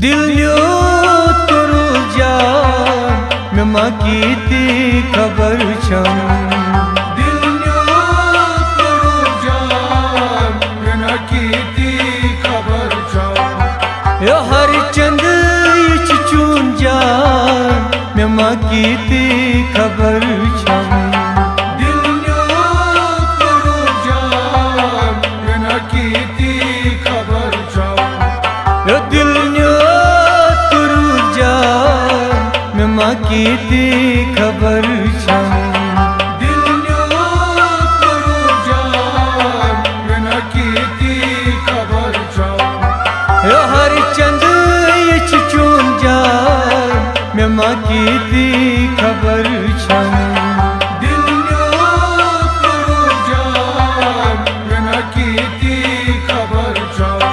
दिल्योत करू जान मैं माँ की ती खबर छम दिल्योत करू जान मैं माँ की ती खबर छम यो हर चंद इच चून जान मैं माँ की ती खबर छम दिल्योत करू जान मैं माँ की ती खबर छम यो माँ की ती खबर छम दिल्योत करू जान मैं माँ की ती खबर छम यो हर चंद इच चून जान मैं माँ की ती खबर छम दिल्योत करू जान मैं माँ की ती खबर छम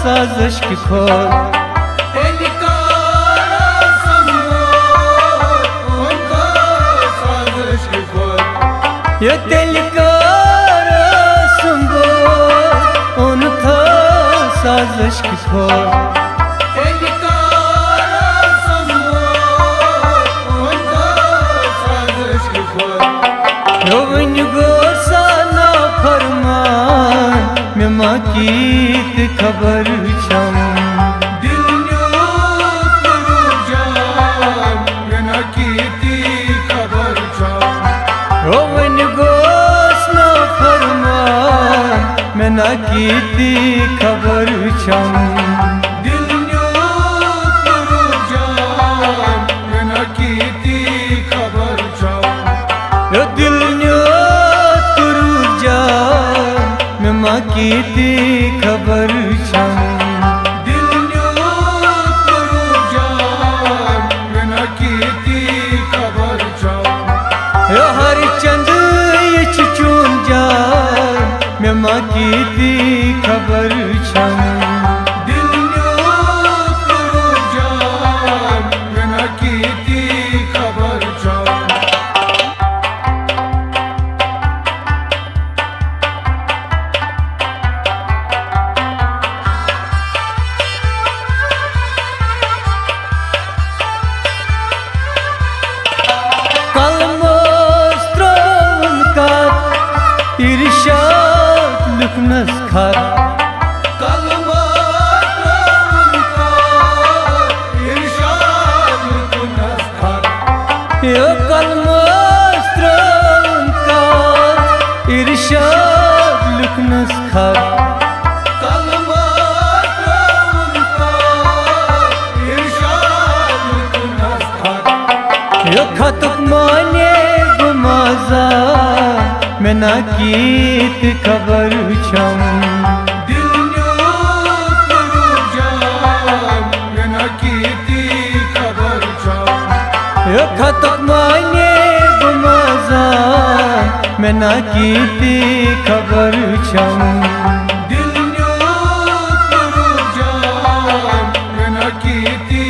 साजिश की खोल ये दिलकार संगो उन था साजिश की खोल रोवन गोसा ना फरमान मैं माँ की खबर छम दिल्योत करू जान मैं माँ की ती खबर छम रोवन गोस ना फरमान मैं ना की ती खबर छम दिल्योत करू जान मैं माँ की ती खबर छम यो दिल्योत करू जान मैं माँ की ती खबर छम दिल्योत करू जान मैं माँ की ती खबर छम यो हर चंद इच चून जान मैं माँ की ती खबर छम दिल्योत करू जान मैं माँ की ती खबर छम इरशाद लुकनस खार यो कलमस्त्र उनका इरशाद लुकनस खार यो खतुक माने गुमाजा मैं ना कीत खबर छम दिल्योत करू जान मैं माँ की ती खबर छम यो खतुक माने गुमाजा मैं ना कीत खबर छम दिल्योत करू जान मैं माँ की ती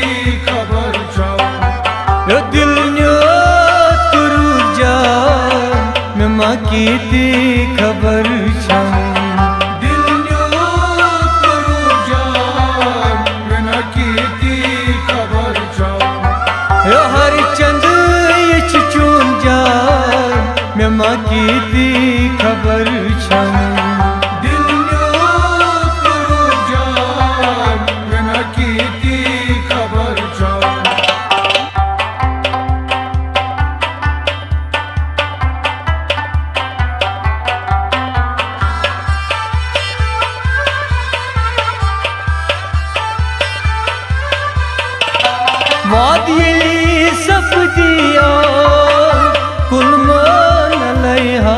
खबर छम यो दिल्योत करू जान मैं माँ की ती खबर छम दिल्योत करू जान मैं माँ की ती खबर छम यो हर चंद इच चून जान मैं माँ की ती खबर छम दिल्योत करू जान मैं माँ की ती खबर छम वादियली सब दिया कुल मान लैहा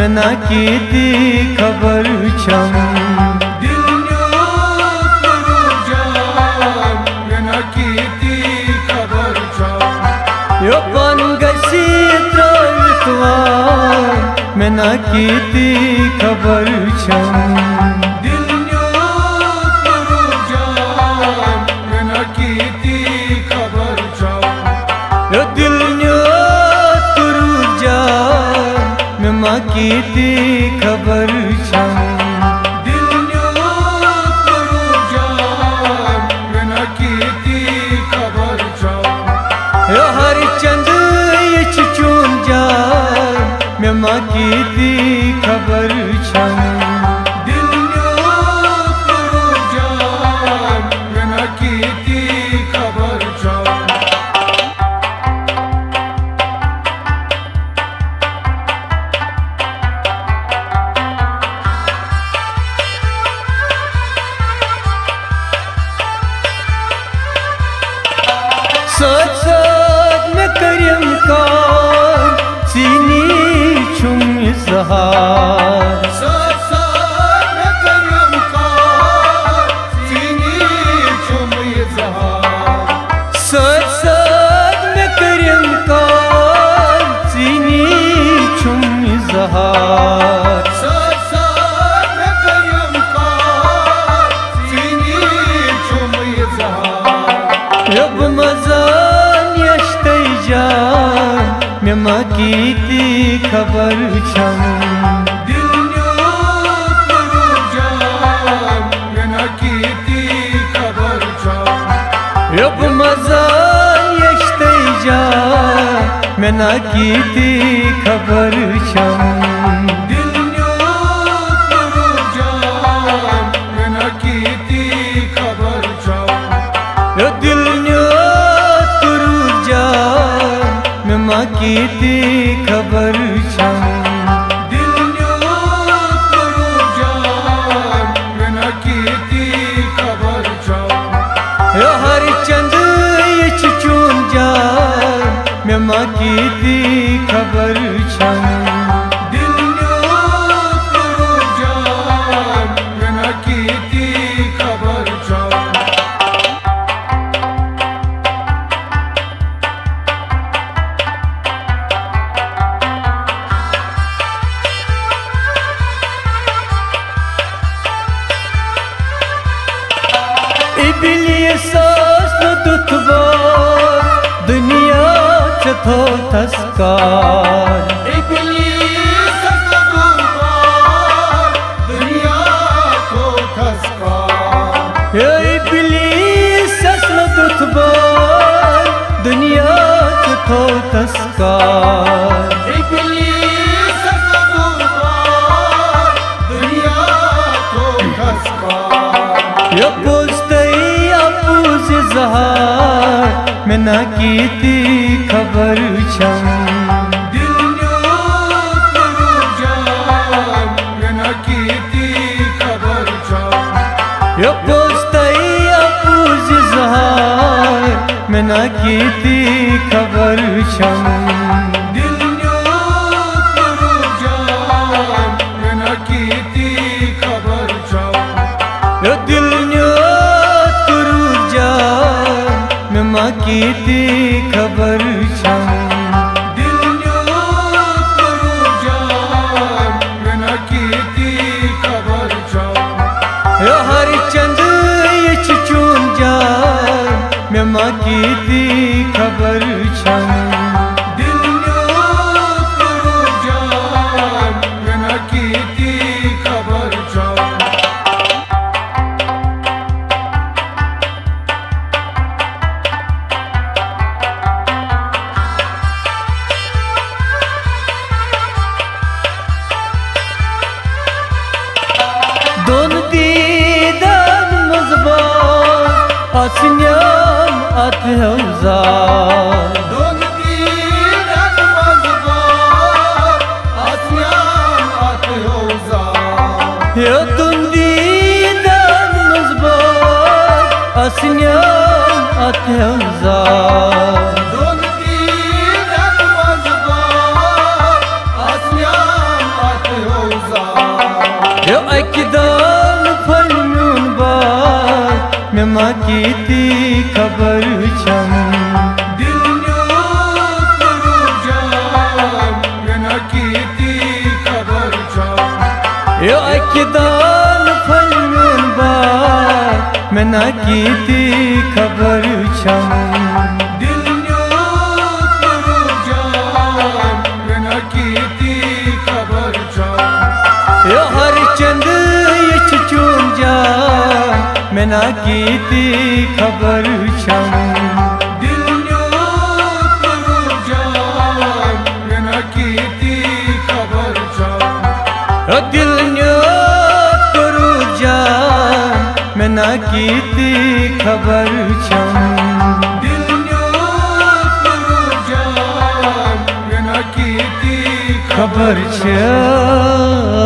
मैं ना कीती खबर छम यो पन गसी त्रोलतवान मैं ना कीती खबर छम यो दिल न्यो तुरु जान मैं मां कीती खबर छम यो हर चंद इच चून जान मैं मां कीती खबर छम सोच सोच में करियम कार सीनी छुम इजहार सोच सोच में करियम कार सीनी छुम इजहार सोच सोच में करियम कार सीनी छुम इजहार सोच सोच में करियम कार सीनी छुम इजहार रब मजान यश्ते जान मैं मां कीती खबर छम दिल न्यो तुरु जान मैं ना कीती खबर छम रब मजान यश्ते जान मैं ना कीती खबर छम दिल न्यो तुरु जान मैं ना कीती खबर छम यो दिल न्यो तुरु जान मैं मां कीती खबर छम दिल न्यो तुरु जान मैं ना कीती खबर छम यो हर चंद इच चून जान मैं मां कीती खबर छम दिल न्यो तुरु जान मैं ना कीती खबर छम इबलिस दुतबार दुनिया चथो तस्कार इब्लीस दुतबार दुनिया को थसकार यो इबलिस दुतबार दुनिया चथो तस्कार इब्लीस दुतबार दुनिया को थसकार यो पूछते अपूज जहार मैं ना कीती खबर छम दिल न्यो तुरु जान मैं ना कीती खबर छम यो पूछते अपूज जहार मैं ना कीती खबर छम दिल न्यो तुरु जान मैं ना कीती खबर छम यो दिल न्यो तुरु जान मैं मां कीती खबर छम दिल न्यो तुरु जान मैं ना कीती खबर छम यो हर चंद इच चून जान मैं मां कीती खबर छम दिल न्यो तुरु जान मैं ना कीती खबर छम दोन दीदान मजबान असन्याम अतहौजार दोन दीदान मजबान असन्याम अतहौजार यो तुम दीदान मजबान असन्याम अतहौजार दोन दीदान मजबान असन्याम अतहौजार कीती खबर छम दिल न्योत करू जान मेना कीती खबर छम यो अकिदान फलमिन बार मेना कीती खबर छम दिल न्योत करू जान मेना कीती खबर छम यो हर चंद ये चून जा मेना कीती खबर छम दिल न्योत करू जान मेना कीती खबर छम ओ दिल न्योत करू जान मेना कीती खबर छम दिल न्योत करू जान मेना कीती खबर छ